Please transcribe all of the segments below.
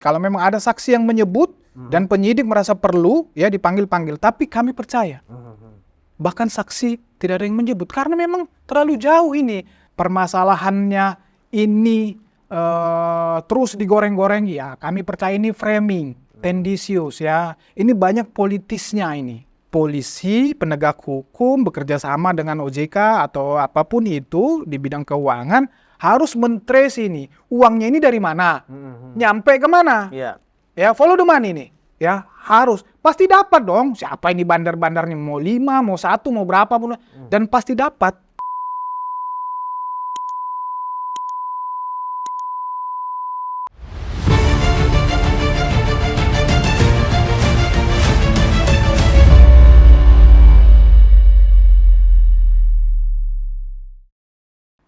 Kalau memang ada saksi yang menyebut dan penyidik merasa perlu ya dipanggil-panggil, tapi kami percaya. Bahkan saksi tidak ada yang menyebut karena memang terlalu jauh ini permasalahannya ini terus digoreng-goreng ya. Kami percaya ini framing, tendensius ya. Ini banyak politisnya ini. Polisi, penegak hukum bekerja sama dengan OJK atau apapun itu di bidang keuangan harus men-trace ini. Uangnya ini dari mana? Nyampe ke mana? Iya. Ya, follow the money nih. Ya, harus. Pasti dapat dong. Siapa ini bandar-bandarnya? Mau 5, mau 1, mau berapa pun. Dan pasti dapat.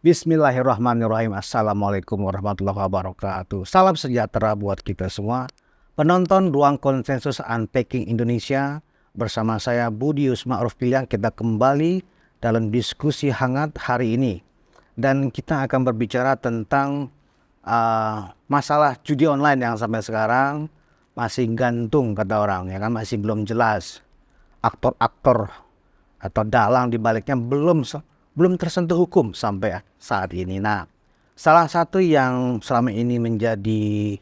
Bismillahirrahmanirrahim. Assalamualaikum warahmatullahi wabarakatuh. Salam sejahtera buat kita semua. Penonton Ruang Konsensus Unpacking Indonesia. Bersama saya Budius Ma'ruf Piliang. Kita kembali dalam diskusi hangat hari ini. Dan kita akan berbicara tentang masalah judi online yang sampai sekarang masih gantung kata orang. Ya kan? Masih belum jelas. Aktor-aktor atau dalang di baliknya belum tersentuh hukum sampai saat ini. Nah, salah satu yang selama ini menjadi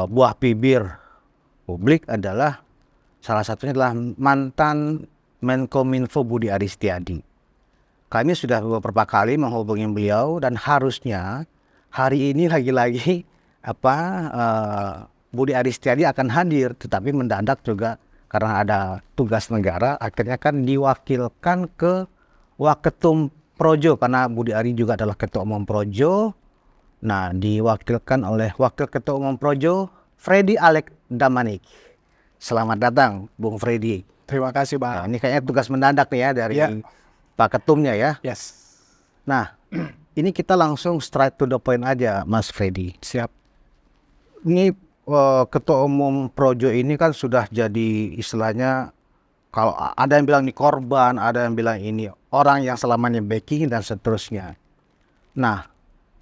buah bibir publik adalah salah satunya adalah mantan Menkominfo Budi Aris Setiadi. Kami sudah beberapa kali menghubungi beliau dan harusnya hari ini lagi-lagi Budi Aris Setiadi akan hadir, tetapi mendadak juga karena ada tugas negara akhirnya kan diwakilkan ke Waketum Projo karena Budi Ari juga adalah Ketua Umum Projo. Nah, diwakilkan oleh Wakil Ketua Umum Projo, Freddy Alek Damanik. Selamat datang, Bung Freddy. Terima kasih, Bang. Nah, ini kayaknya tugas mendadak nih ya dari Pak Ketumnya ya. Yes. Nah, ini kita langsung straight to the point aja, Mas Freddy. Siap. Ini Ketua Umum Projo ini kan sudah jadi istilahnya, kalau ada yang bilang ini korban, ada yang bilang ini orang yang selamanya backing dan seterusnya. Nah,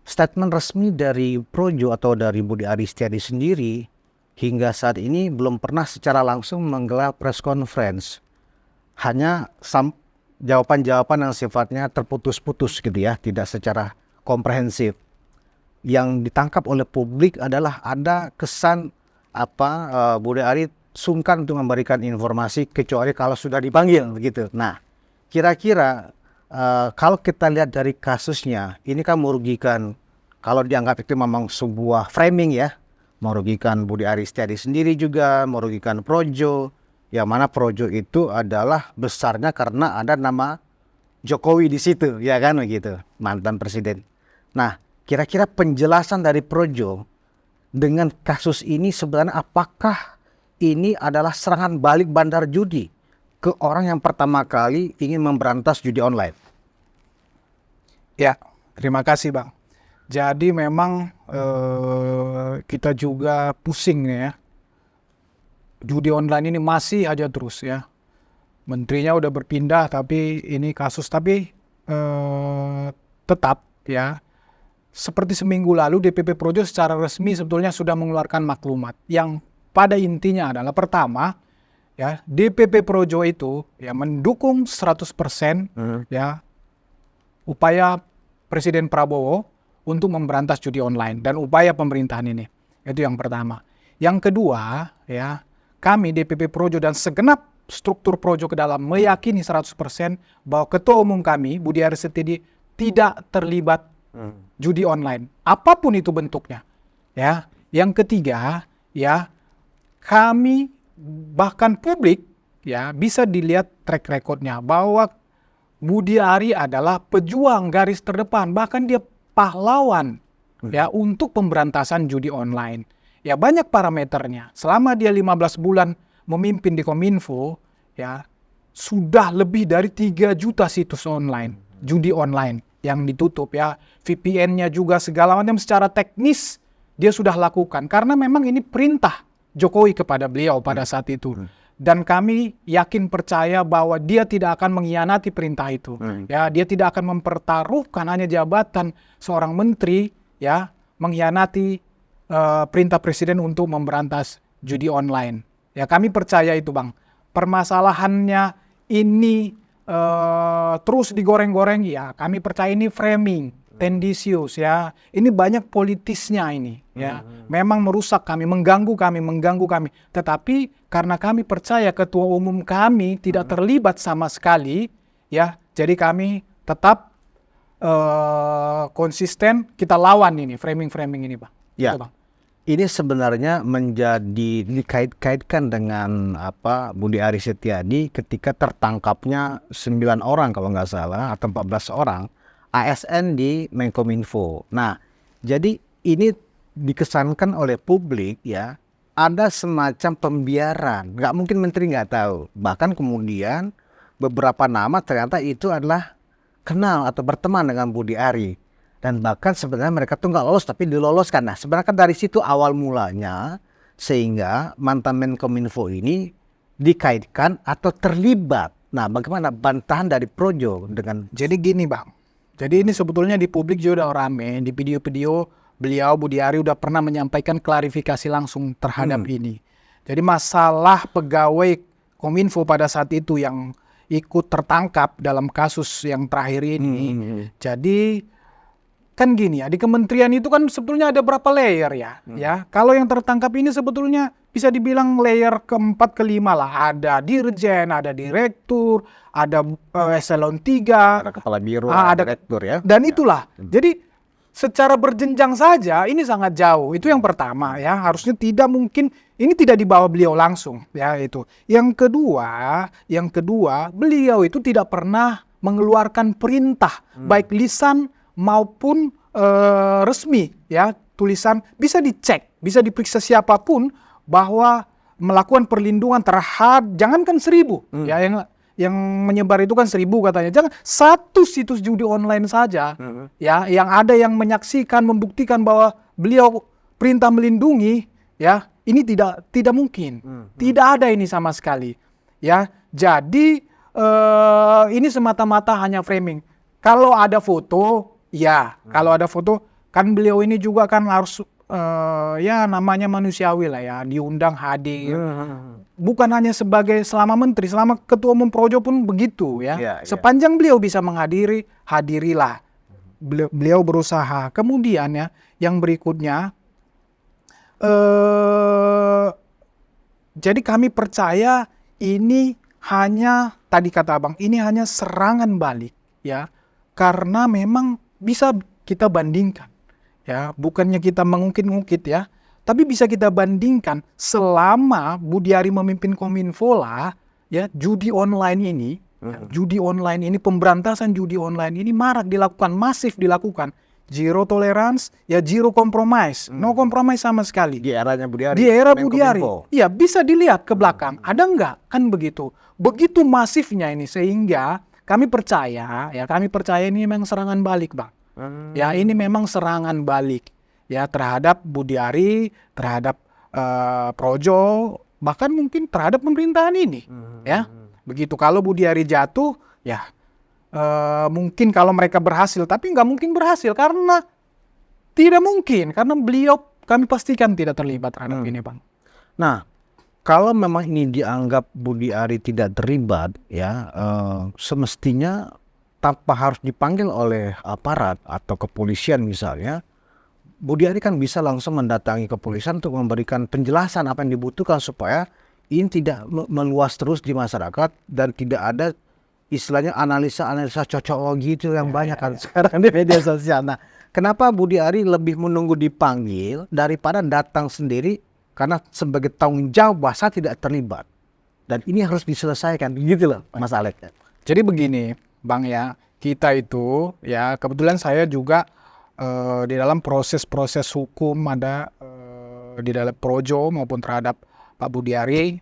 statement resmi dari Projo atau dari Budi Aris Setiadi sendiri hingga saat ini belum pernah secara langsung menggelar press conference. Hanya jawaban-jawaban yang sifatnya terputus-putus gitu ya, tidak secara komprehensif. Yang ditangkap oleh publik adalah ada kesan Budi Aris sungkan untuk memberikan informasi kecuali kalau sudah dipanggil begitu. Nah, kira-kira kalau kita lihat dari kasusnya, ini kan merugikan, kalau dianggap itu memang sebuah framing ya, merugikan Budi Aris Setiadi sendiri juga, merugikan Projo, yang mana Projo itu adalah besarnya karena ada nama Jokowi di situ, ya kan begitu, mantan presiden. Nah, kira-kira penjelasan dari Projo dengan kasus ini sebenarnya apakah ini adalah serangan balik bandar judi ke orang yang pertama kali ingin memberantas judi online? Ya, terima kasih, Bang. Jadi memang kita juga pusing ya. Judi online ini masih aja terus ya. Menterinya udah berpindah tapi ini kasus tapi tetap ya. Seperti seminggu lalu DPP Projo secara resmi sebetulnya sudah mengeluarkan maklumat yang pada intinya adalah pertama ya, DPP Projo itu ya mendukung 100% ya upaya Presiden Prabowo untuk memberantas judi online dan upaya pemerintahan ini. Itu yang pertama. Yang kedua ya, kami DPP Projo dan segenap struktur Projo ke dalam meyakini 100% bahwa Ketua Umum kami Budi Aris Setiadi tidak terlibat judi online, apapun itu bentuknya. Ya, yang ketiga ya, kami bahkan publik ya bisa dilihat track recordnya bahwa Budi Ari adalah pejuang garis terdepan, bahkan dia pahlawan ya untuk pemberantasan judi online. Ya banyak parameternya. Selama dia 15 bulan memimpin di Kominfo ya sudah lebih dari 3 juta situs online judi online yang ditutup ya. VPN-nya juga segala macam secara teknis dia sudah lakukan karena memang ini perintah Jokowi kepada beliau pada saat itu. Dan kami yakin percaya bahwa dia tidak akan mengkhianati perintah itu. Ya, dia tidak akan mempertaruhkan hanya jabatan seorang menteri ya, mengkhianati perintah presiden untuk memberantas judi online. Ya kami percaya itu Bang. Permasalahannya ini terus digoreng-goreng, ya kami percaya ini framing, tendensius ya. Ini banyak politisnya ini ya. Memang merusak kami, mengganggu kami. Tetapi karena kami percaya ketua umum kami tidak terlibat sama sekali ya. Jadi kami tetap konsisten, kita lawan ini framing ini Bang. Ya. Gitu, Bang. Ini sebenarnya menjadi dikait-kaitkan dengan Budi Aris Setiadi ketika tertangkapnya 9 orang kalau nggak salah atau 14 orang ASN di Menkominfo. Nah, jadi ini dikesankan oleh publik ya, ada semacam pembiaran. Nggak mungkin menteri nggak tahu. Bahkan kemudian beberapa nama ternyata itu adalah kenal atau berteman dengan Budi Ari. Dan bahkan sebenarnya mereka tuh nggak lolos tapi diloloskan. Nah sebenarnya kan dari situ awal mulanya sehingga mantan Menkominfo ini dikaitkan atau terlibat. Nah bagaimana bantahan dari Projo dengan... Jadi gini Bang, jadi ini sebetulnya di publik juga udah rame, di video-video beliau Budi Ari udah pernah menyampaikan klarifikasi langsung terhadap ini. Jadi masalah pegawai Kominfo pada saat itu yang ikut tertangkap dalam kasus yang terakhir ini. Jadi kan gini ya, di kementerian itu kan sebetulnya ada berapa layer ya. Ya, kalau yang tertangkap ini sebetulnya bisa dibilang layer keempat kelima lah. Ada dirjen, ada direktur, ada eselon 3, Ada kepala biro, ada direktur ya. Dan itulah. Jadi secara berjenjang saja ini sangat jauh. Itu yang pertama ya. Harusnya tidak mungkin ini tidak dibawa beliau langsung ya itu. Yang kedua, beliau itu tidak pernah mengeluarkan perintah baik lisan maupun resmi ya, tulisan bisa dicek, bisa diperiksa siapapun bahwa melakukan perlindungan terhadap jangankan 1000 ya, yang menyebar itu kan 1000 katanya, jangan satu situs judi online saja ya yang ada yang menyaksikan membuktikan bahwa beliau perintah melindungi ya, ini tidak mungkin, tidak ada ini sama sekali ya. Jadi ini semata-mata hanya framing. Kalau ada foto ya, kalau ada foto kan beliau ini juga kan harus ya namanya manusiawi lah ya, diundang hadir. Bukan hanya sebagai selama menteri, selama ketua umum Projo pun begitu ya. Sepanjang beliau bisa menghadiri, hadirilah. Beliau berusaha. Kemudian ya, yang berikutnya jadi kami percaya ini hanya tadi kata Abang, ini hanya serangan balik ya. Karena memang bisa kita bandingkan ya, bukannya kita mengungkit-ungkit ya, tapi bisa kita bandingkan selama Budi Ari memimpin Kominfo lah ya, judi online ini, pemberantasan judi online ini marak dilakukan, masif dilakukan, zero tolerance ya, zero compromise, no compromise sama sekali Di eranya Budi Ari. di era Budi Ari. Iya, bisa dilihat ke belakang, ada nggak kan begitu masifnya ini, sehingga kami percaya ini memang serangan balik Bang. Ya ini memang serangan balik ya terhadap Budi Ari, terhadap Projo, bahkan mungkin terhadap pemerintahan ini ya. Begitu kalau Budi Ari jatuh ya mungkin kalau mereka berhasil, tapi nggak mungkin berhasil karena tidak mungkin, karena beliau kami pastikan tidak terlibat terhadap ini Bang. Nah, kalau memang ini dianggap Budi Ari tidak terlibat ya, semestinya tanpa harus dipanggil oleh aparat atau kepolisian misalnya, Budi Ari kan bisa langsung mendatangi kepolisian untuk memberikan penjelasan apa yang dibutuhkan supaya ini tidak meluas terus di masyarakat dan tidak ada istilahnya analisa-analisa cocokologi itu yang banyak kan sekarang di media sosial. Nah, kenapa Budi Ari lebih menunggu dipanggil daripada datang sendiri? Karena sebagai tanggung jawab bahasa tidak terlibat. Dan ini harus diselesaikan, gitu loh Mas Alex. Jadi begini Bang ya, kita itu ya kebetulan saya juga di dalam proses hukum ada di dalam Projo maupun terhadap Pak Budi Ari,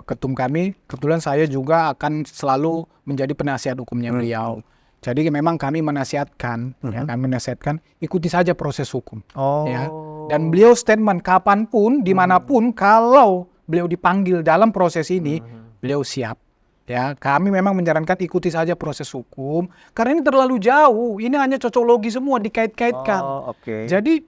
ketum kami, kebetulan saya juga akan selalu menjadi penasihat hukumnya beliau. Jadi memang kami menasihatkan, ya, kami menasihatkan ikuti saja proses hukum. Ya. Dan beliau statement kapanpun, dimanapun, kalau beliau dipanggil dalam proses ini, beliau siap. Ya, kami memang menyarankan ikuti saja proses hukum, karena ini terlalu jauh. Ini hanya cocokologi semua dikait-kaitkan. Jadi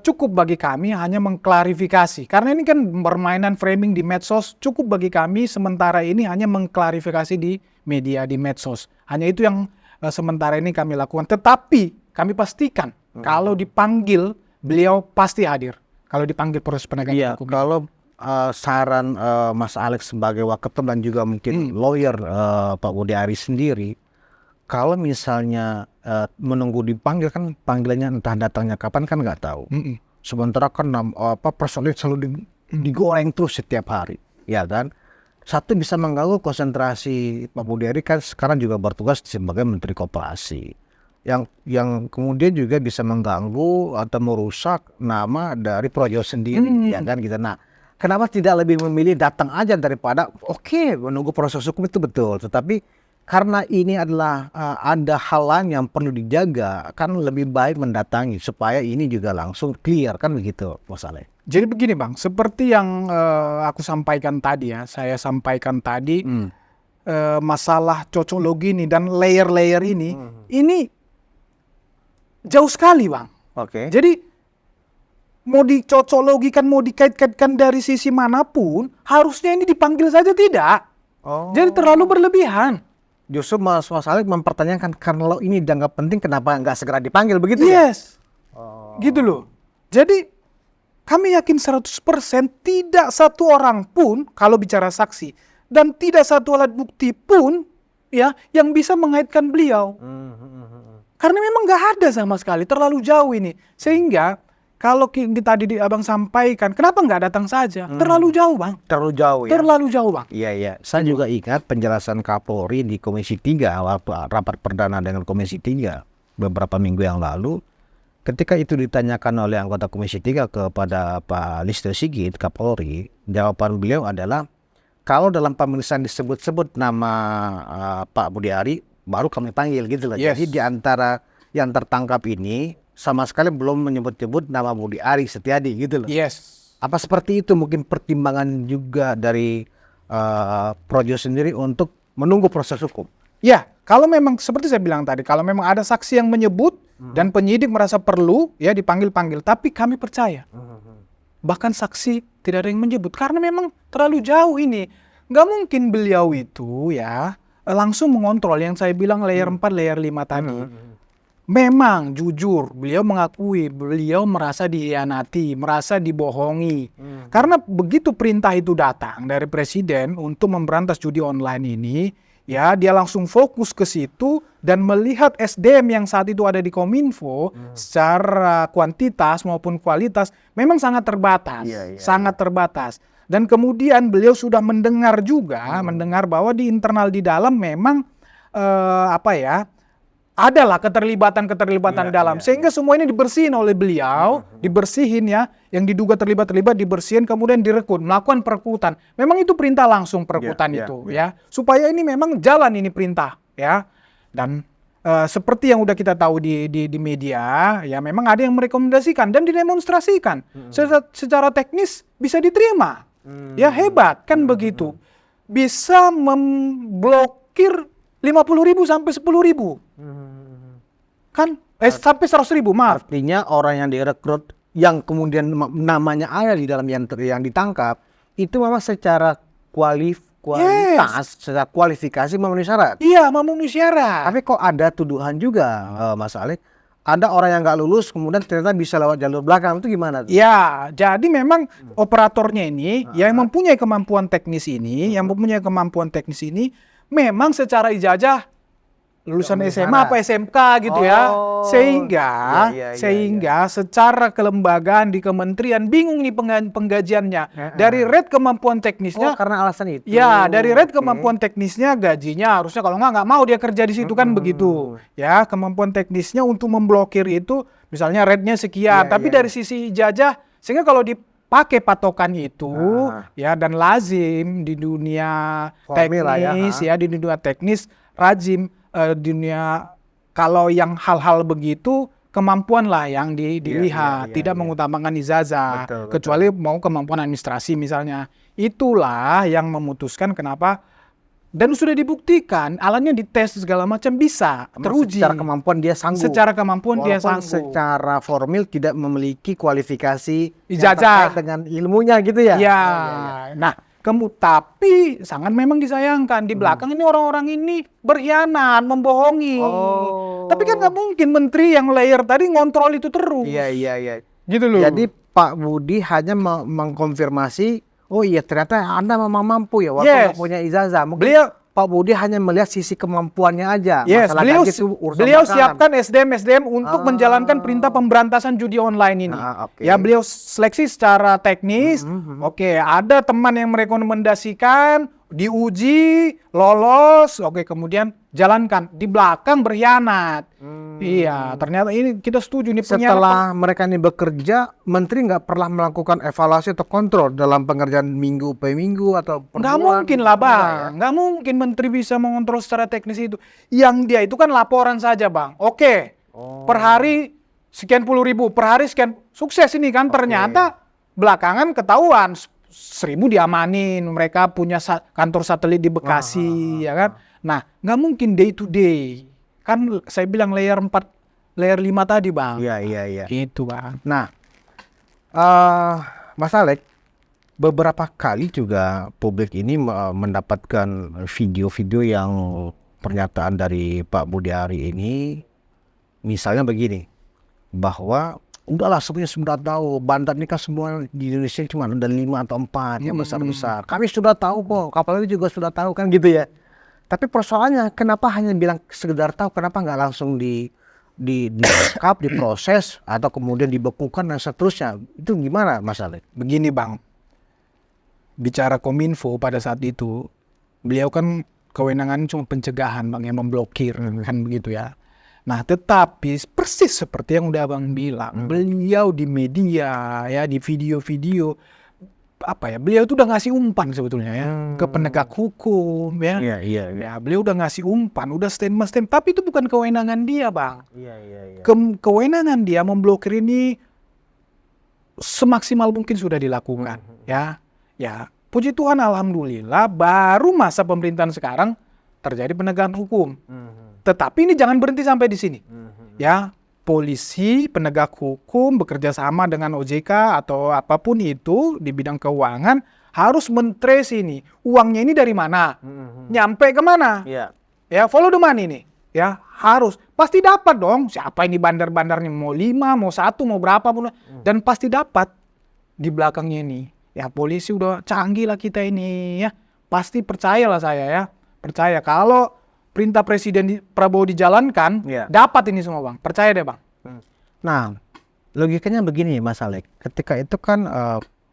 cukup bagi kami hanya mengklarifikasi. Karena ini kan permainan framing di medsos, cukup bagi kami sementara ini hanya mengklarifikasi di media, di medsos. Hanya itu yang sementara ini kami lakukan. Tetapi kami pastikan kalau dipanggil, beliau pasti hadir. Kalau dipanggil proses penegakan hukum. Kalau saran Mas Alex sebagai waketum dan juga mungkin lawyer Pak Budi Ari sendiri, kalau misalnya menunggu dipanggil kan panggilannya entah datangnya kapan kan nggak tahu. Sementara kan personil selalu digoreng terus setiap hari, ya kan? Satu bisa mengganggu konsentrasi Pak Budi Ari kan sekarang juga bertugas sebagai Menteri Koperasi. Yang kemudian juga bisa mengganggu atau merusak nama dari projo sendiri, ya kan gitu. Nah, kenapa tidak lebih memilih datang aja daripada menunggu proses hukum itu betul, tetapi karena ini adalah ada hal lain yang perlu dijaga, kan lebih baik mendatangi supaya ini juga langsung clear kan begitu, Mas Ale. Jadi begini Bang, seperti yang aku sampaikan tadi ya, saya sampaikan tadi masalah cocologi ini dan layer-layer ini jauh sekali Bang. Oke. Jadi mau dicocologikan, mau dikait-kaitkan dari sisi manapun, harusnya ini dipanggil saja tidak. Jadi terlalu berlebihan. Justru Mas Ale mempertanyakan kalau ini dianggap penting kenapa nggak segera dipanggil begitu ya? Yes. Gitu loh. Jadi kami yakin 100% tidak satu orang pun kalau bicara saksi dan tidak satu alat bukti pun ya yang bisa mengaitkan beliau. Karena memang nggak ada sama sekali, terlalu jauh ini. Sehingga kalau tadi Abang sampaikan, kenapa nggak datang saja? Terlalu jauh Bang. Terlalu jauh ya? Terlalu jauh Bang. Iya. Saya juga ingat penjelasan Kapolri di Komisi 3 waktu rapat perdana dengan Komisi 3 beberapa minggu yang lalu. Ketika itu ditanyakan oleh anggota Komisi 3 kepada Pak Listio Sigit, Kapolri, jawaban beliau adalah kalau dalam pemeriksaan disebut-sebut nama Pak Budi Ari, baru kami panggil gitu loh. Yes. Jadi di antara yang tertangkap ini sama sekali belum menyebut-nyebut nama Budi Ari Setiadi gitu loh. Yes. Apa seperti itu mungkin pertimbangan juga dari Projo sendiri untuk menunggu proses hukum? Ya, kalau memang seperti saya bilang tadi, kalau memang ada saksi yang menyebut dan penyidik merasa perlu ya dipanggil-panggil, tapi kami percaya. Bahkan saksi tidak ada yang menyebut karena memang terlalu jauh ini. Nggak mungkin beliau itu ya langsung mengontrol yang saya bilang layer 4, layer 5 tadi. Memang jujur beliau mengakui beliau merasa dihianati, merasa dibohongi. Karena begitu perintah itu datang dari presiden untuk memberantas judi online ini, ya dia langsung fokus ke situ dan melihat SDM yang saat itu ada di Kominfo secara kuantitas maupun kualitas memang sangat terbatas, sangat terbatas. Dan kemudian beliau sudah mendengar juga, mendengar bahwa di internal di dalam memang adalah keterlibatan dalam. Sehingga semua ini dibersihin oleh beliau, dibersihin ya, yang diduga terlibat dibersihin, kemudian direkrut, melakukan perekrutan. Memang itu perintah langsung perekrutan ya. Supaya ini memang jalan ini perintah ya. Dan seperti yang udah kita tahu di media, ya memang ada yang merekomendasikan dan didemonstrasikan. Secara teknis bisa diterima. Ya hebat kan begitu. Bisa memblokir 50.000 sampai 10.000. Kan sampai 100.000, maaf. Artinya orang yang direkrut yang kemudian namanya ada di dalam yang ditangkap itu memang secara kualitas, secara kualifikasi memenuhi syarat. Iya, memenuhi syarat. Tapi kok ada tuduhan juga, Mas Alex, ada orang yang nggak lulus kemudian ternyata bisa lewat jalur belakang, itu gimana? Ya, jadi memang operatornya ini yang mempunyai kemampuan teknis ini, memang secara ijazah lulusan SMA apa SMK gitu ya. Sehingga secara kelembagaan di kementerian bingung nih penggajiannya. Dari rate kemampuan teknisnya karena alasan itu. Ya, dari rate kemampuan teknisnya gajinya harusnya kalau nggak mau dia kerja di situ kan begitu. Ya, kemampuan teknisnya untuk memblokir itu misalnya rate-nya sekian, tapi dari sisi ijazah sehingga kalau dipakai patokan itu ya dan lazim di dunia teknis di dunia teknis lazim dunia kalau yang hal-hal begitu kemampuan lah yang dilihat, tidak mengutamakan ijazah, kecuali mau kemampuan administrasi misalnya. Itulah yang memutuskan kenapa Dan sudah dibuktikan, alatnya dites segala macam bisa teruji. Secara kemampuan dia sanggup. Secara kemampuan dia Walaupun sanggup. secara formil tidak memiliki kualifikasi yang Ijazah. terkait dengan ilmunya gitu ya. Ya, nah, tapi sangat memang disayangkan di belakang ini orang-orang ini berkhianat, membohongi. Oh. Tapi kan nggak mungkin menteri yang layer tadi ngontrol itu terus. Iya. Gitu loh. Jadi Pak Budi hanya mengkonfirmasi, oh iya ternyata Anda memang mampu ya, walaupun Yes. nggak punya ijazah. Mungkin Beliau- Pak Budi hanya melihat sisi kemampuannya aja. Yes, Masalah beliau gaji itu urusan beliau belakangan. siapkan SDM untuk menjalankan perintah pemberantasan judi online ini. Oke. Ya, beliau seleksi secara teknis. Oke, ada teman yang merekomendasikan, diuji, lolos, oke, kemudian jalankan. Di belakang berkhianat. Iya, ternyata ini kita setuju nih Setelah mereka ini bekerja, menteri nggak pernah melakukan evaluasi atau kontrol dalam pengerjaan minggu per minggu atau per nggak bulan? mungkin lah, Nggak ya? Bang. Nggak mungkin menteri bisa mengontrol secara teknis itu. Yang dia itu kan laporan saja, Bang. Oke, per hari sekian puluh ribu, per hari sekian, sukses ini kan. Ternyata belakangan ketahuan 1.000 diamanin, mereka punya kantor satelit di Bekasi, ya kan. Nah, nggak mungkin day to day. Kan saya bilang layer 4, layer 5 tadi, Bang. Iya. Gitu, Bang. Nah, Mas Alek, beberapa kali juga publik ini mendapatkan video-video yang pernyataan dari Pak Budiari ini, misalnya begini, bahwa udahlah semuanya sudah tahu, bandar ini kan semua di Indonesia cuma ada 5 atau 4 yang besar-besar. Kami sudah tahu kok, kapal ini juga sudah tahu kan gitu ya. Tapi persoalannya kenapa hanya bilang sekedar tahu, kenapa nggak langsung ditangkap, diproses, atau kemudian dibekukan dan seterusnya. Itu gimana Mas Alek? Begini, Bang. Bicara Kominfo pada saat itu, beliau kan kewenangan cuma pencegahan, Bang, yang memblokir, kan begitu ya. Nah, tetapi persis seperti yang udah Abang bilang, beliau di media, ya, di video-video, beliau itu udah ngasih umpan sebetulnya ya, ke penegak hukum, ya. Iya. Ya, beliau udah ngasih umpan, udah statement, tapi itu bukan kewenangan dia, Bang. Iya. Kewenangan dia memblokir ini semaksimal mungkin sudah dilakukan, ya. Ya, puji Tuhan, alhamdulillah, baru masa pemerintahan sekarang terjadi penegakan hukum. Tetapi ini jangan berhenti sampai di sini. Ya, polisi, penegak hukum bekerja sama dengan OJK atau apapun itu di bidang keuangan harus men-trace ini. Uangnya ini dari mana? Nyampe ke mana? Iya. Ya, follow the money nih. Ya, harus. Pasti dapat dong. Siapa ini bandar-bandarnya? Mau 5, mau 1, mau berapa pun. Dan pasti dapat di belakangnya ini. Ya, polisi udah canggih lah kita ini ya. Pasti percayalah saya ya. Percaya kalau perintah Presiden Prabowo dijalankan, dapat ini semua, Bang. Percaya deh, Bang. Nah, logikanya begini Mas Alek. Ketika itu kan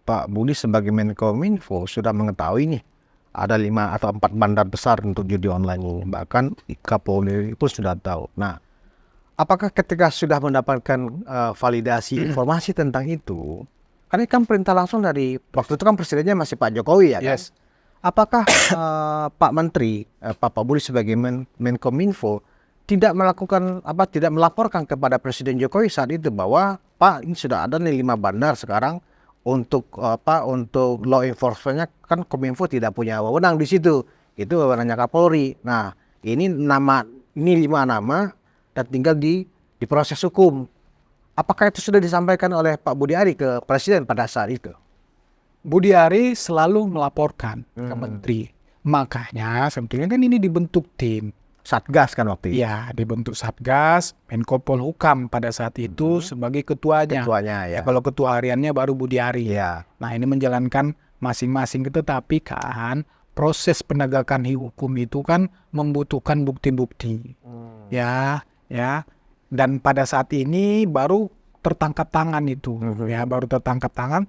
Pak Budi sebagai Menkominfo sudah mengetahui nih ada 5 atau 4 bandar besar untuk judi online ini. Bahkan Kapolri pun sudah tahu. Nah, apakah ketika sudah mendapatkan validasi informasi tentang itu, karena kan perintah langsung dari waktu itu kan presidennya masih Pak Jokowi ya kan? Yes. Apakah Pak Menteri, Pak Budi sebagai Menkominfo tidak melaporkan kepada Presiden Jokowi saat itu bahwa Pak ini sudah ada nih 5 bandar sekarang untuk law enforcement-nya kan Kominfo tidak punya wewenang di situ. Itu wewenangnya Kapolri. Nah, ini 5 nama dan tinggal diproses hukum. Apakah itu sudah disampaikan oleh Pak Budiari ke Presiden pada saat itu? Budiari selalu melaporkan ke menteri. Makanya sebetulnya kan ini dibentuk tim. Satgas kan waktu itu? Ya, dibentuk Satgas, Menko Polhukam pada saat itu sebagai ketuanya. Ketuanya ya. Kalau ketua hariannya baru Budiari. Ya. Nah, ini menjalankan masing-masing, tetapi kan proses penegakan hukum itu kan membutuhkan bukti-bukti. Ya. Dan pada saat ini baru tertangkap tangan itu. Ya, baru tertangkap tangan.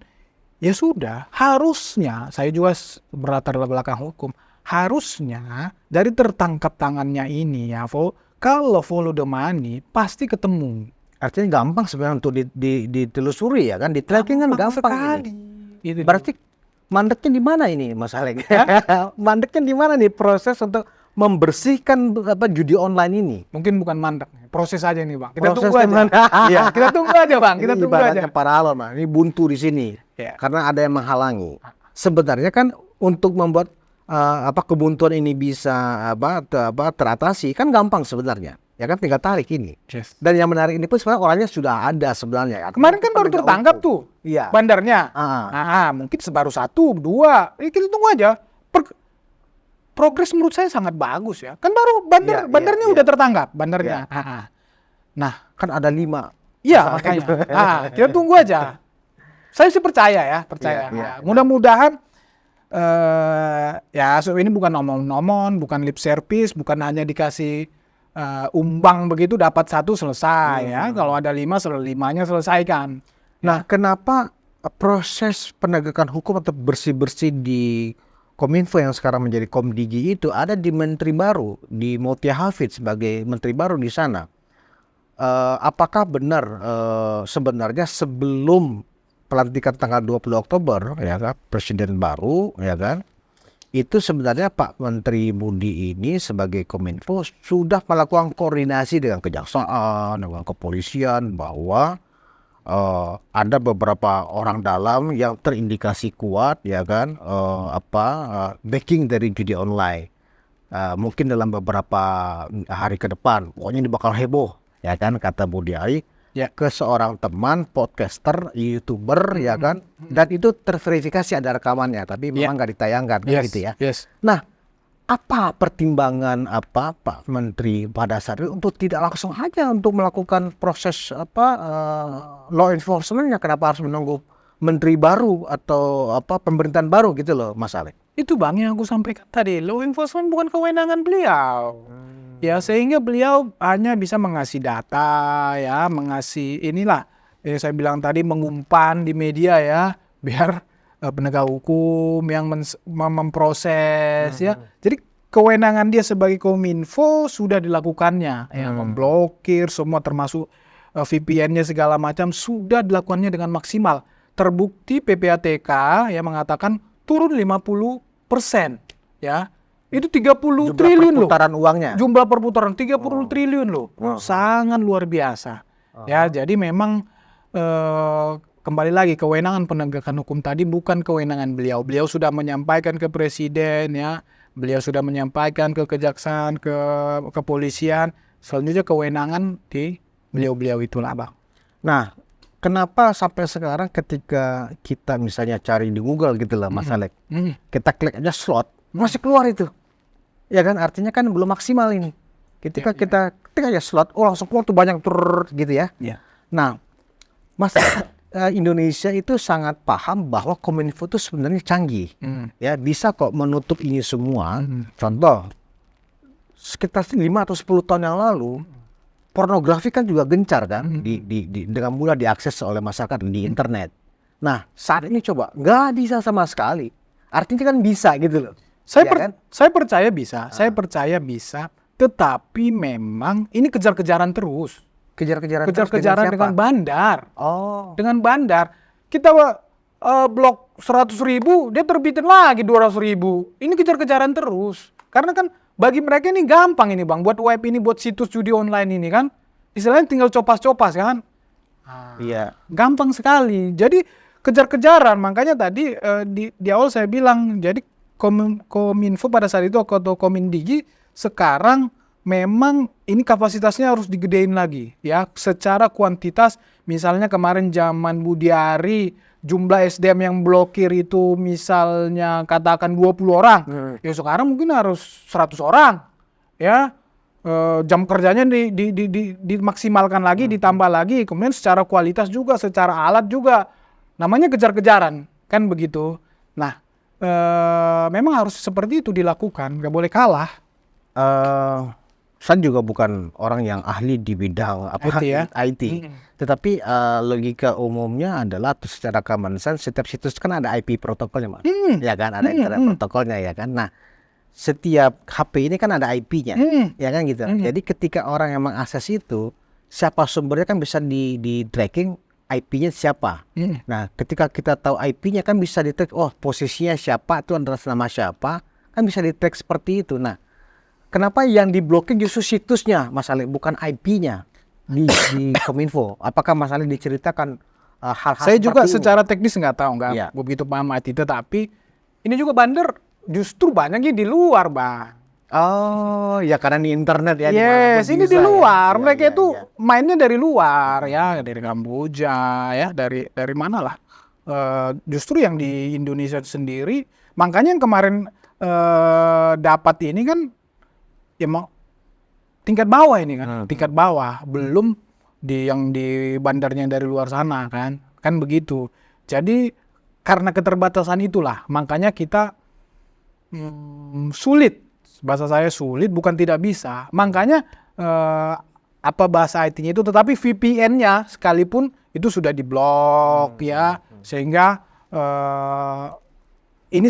Ya sudah, harusnya saya juga berlatar belakang hukum. Harusnya dari tertangkap tangannya ini ya, kalau follow the money pasti ketemu. Artinya gampang sebenarnya untuk ditelusuri ya kan, di tracking kan gampang sekali. Ini. Berarti mandeknya di mana ini Mas Alek? Mandeknya di mana nih proses untuk membersihkan judi online ini? Mungkin bukan mandek, proses aja nih, Bang. Kita Proses tunggu aja. Iya, kita tunggu aja, Bang. Kita tunggu aja. Paralel, Bang. Ini buntu di sini. Ya. Karena ada yang menghalangi. Sebenarnya kan untuk membuat kebuntuan ini bisa teratasi kan gampang sebenarnya. Ya kan tinggal tarik ini. Yes. Dan yang menarik ini pun sebenarnya orangnya sudah ada sebenarnya. Kemarin kan baru tertangkap tuh Iya. bandarnya. Ah. Mungkin baru 1, 2. Kita tunggu aja. Progres menurut saya sangat bagus ya. Kan baru bandarnya udah tertangkap bandarnya. Nah, Kan ada 5. iya makanya. Kita tunggu aja. Saya sih percaya. Iya. Mudah-mudahan ini bukan omong-omong, bukan lip service, bukan hanya dikasih umbang begitu dapat 1 selesai ya. Kalau ada 5, 5-nya selesaikan. Nah, kenapa proses penegakan hukum atau bersih-bersih di Kominfo yang sekarang menjadi Komdigi itu ada di menteri baru, di Mutia Hafid sebagai menteri baru di sana? Apakah benar sebenarnya sebelum pelantikan tanggal 20 Oktober ya kan, presiden baru ya kan, itu sebenarnya Pak Menteri Budi ini sebagai Kominfo sudah melakukan koordinasi dengan kejaksaan, dengan kepolisian bahwa ada beberapa orang dalam yang terindikasi kuat ya kan backing dari judi online. Mungkin dalam beberapa hari ke depan pokoknya ini bakal heboh ya kan, kata Budi Ari ke seorang teman podcaster, YouTuber ya kan, dan itu terverifikasi ada rekamannya tapi memang nggak ditayangkan kan gitu ya. Nah, apa pertimbangan Pak Menteri pada saat itu untuk tidak langsung aja untuk melakukan proses law enforcement-nya? Kenapa harus menunggu menteri baru atau pemerintahan baru gitu loh, Mas Alek? Itu Bang yang aku sampaikan tadi, law enforcement bukan kewenangan beliau. Ya sehingga beliau hanya bisa mengasih data ya, mengasih saya bilang tadi mengumpan di media ya, biar penegak hukum yang memproses ya. Jadi kewenangan dia sebagai Kominfo sudah dilakukannya, ya, memblokir semua termasuk VPN-nya segala macam sudah dilakukannya dengan maksimal. Terbukti PPATK yang mengatakan turun 50% ya. Itu 30 triliun loh. Perputaran uangnya. Jumlah perputaran 30 triliun loh. Sangat luar biasa. Ya, jadi memang kembali lagi kewenangan penegakan hukum tadi bukan kewenangan beliau. Beliau sudah menyampaikan ke presiden ya. Beliau sudah menyampaikan ke kejaksaan, ke kepolisian. Selanjutnya kewenangan di beliau-beliau itulah, Bang. Nah, kenapa sampai sekarang ketika kita misalnya cari di Google gitu lah, Mas Alek. Kita klik aja slot, masih keluar itu. Ya kan, artinya kan belum maksimal ini. Ketika kita klik aja slot, langsung keluar tuh banyak gitu ya. Nah, masyarakat Indonesia itu sangat paham bahwa Kominfo itu sebenarnya canggih. Ya, bisa kok menutup ini semua. Contoh, sekitar 5 atau 10 tahun yang lalu, pornografi kan juga gencar kan, dengan mudah diakses oleh masyarakat di internet. Nah, saat ini coba, nggak bisa sama sekali. Artinya kan bisa gitu loh. Saya percaya bisa, tetapi memang ini kejar-kejaran terus. Kejar-kejaran dengan bandar. Dengan bandar. Kita blok 100.000, dia terbitin lagi 200.000. Ini kejar-kejaran terus. Karena kan bagi mereka ini gampang ini Bang, buat web ini, buat situs judi online ini kan. Istilahnya tinggal copas-copas kan. Iya. Gampang sekali. Jadi kejar-kejaran, makanya tadi di awal saya bilang, jadi Kominfo pada saat itu atau Komindigi sekarang memang ini kapasitasnya harus digedein lagi ya, secara kuantitas. Misalnya kemarin zaman Budi Ari jumlah SDM yang blokir itu misalnya katakan 20 orang, ya sekarang mungkin harus 100 orang ya. Jam kerjanya dimaksimalkan lagi, ditambah lagi, kemudian secara kualitas juga, secara alat juga, namanya kejar-kejaran kan begitu. Nah, memang harus seperti itu dilakukan, nggak boleh kalah. Saya juga bukan orang yang ahli di bidang IT. Tetapi logika umumnya adalah secara common sense, setiap situs kan ada IP protokolnya, Mas. Ya kan, ada internet protokolnya ya kan. Nah, setiap HP ini kan ada IP-nya, ya kan gitu. Jadi ketika orang yang mengakses itu, siapa sumbernya kan bisa di tracking. IP-nya siapa. Nah, ketika kita tahu IP-nya kan bisa di-track, posisinya siapa, itu adalah nama siapa, kan bisa di-track seperti itu. Nah, kenapa yang diblokir justru situsnya, Mas Ali, bukan IP-nya di Kominfo? Apakah Mas Ali diceritakan hal-hal Saya juga seperti secara teknis nggak tahu, nggak Iya. begitu paham IT, tapi ini juga bandar justru banyaknya di luar, Bang. Oh, ya karena di internet ya. Yes, ini di bisa luar. ya. Mereka Ya, itu ya. mainnya dari luar ya, dari Kamboja ya, dari mana lah. Justru yang di Indonesia sendiri, makanya yang kemarin dapat ini kan ya mau tingkat bawah ini kan, tingkat bawah, belum yang di bandarnya yang dari luar sana kan begitu. Jadi karena keterbatasan itulah, makanya kita sulit, bahasa saya sulit, bukan tidak bisa. Makanya apa bahasa IT-nya itu, tetapi VPN-nya sekalipun itu sudah diblok ya, sehingga ini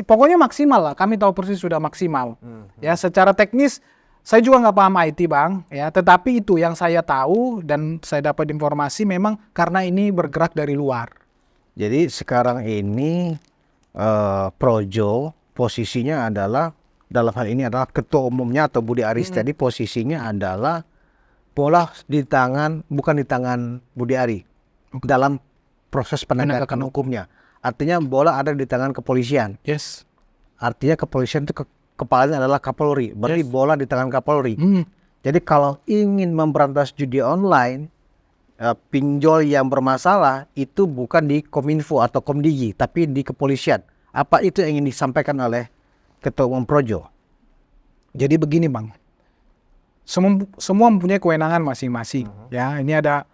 pokoknya maksimal lah. Kami tahu persis sudah maksimal. Ya, secara teknis saya juga nggak paham IT, Bang. Ya, tetapi itu yang saya tahu dan saya dapat informasi memang karena ini bergerak dari luar. Jadi sekarang ini Projo posisinya adalah, dalam hal ini adalah ketua umumnya atau Budi Aris tadi posisinya adalah bola bukan di tangan Budi Ari dalam proses penegakan hukumnya. Artinya bola ada di tangan kepolisian. Yes. Artinya kepolisian itu kepalanya adalah Kapolri. Berarti bola di tangan Kapolri. Jadi kalau ingin memberantas judi online, pinjol yang bermasalah itu bukan di Kominfo atau Komdigi, tapi di kepolisian. Apa itu yang ingin disampaikan oleh Ketua Umum Projo? Jadi begini, Bang. Semua mempunyai kewenangan masing-masing. Ya, ini ada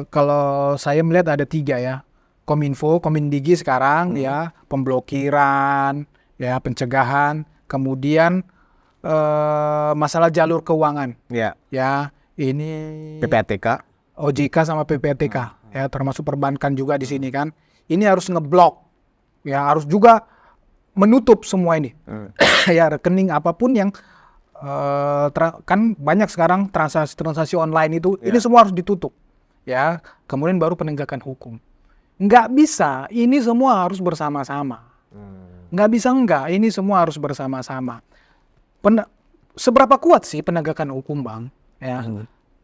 kalau saya melihat ada 3 ya. Kominfo, Komindigi sekarang ya, pemblokiran, ya, pencegahan, kemudian masalah jalur keuangan. Ya. Ya, ini PPATK, OJK sama PPATK, ya, termasuk perbankan juga di sini kan. Ini harus ngeblok. Ya, harus juga menutup semua ini. Ya, rekening apapun yang kan banyak sekarang transaksi online itu, ini semua harus ditutup. Ya, kemudian baru penegakan hukum. Nggak bisa, ini semua harus bersama-sama. Nggak bisa ini semua harus bersama-sama. Seberapa kuat sih penegakan hukum, Bang? Ya,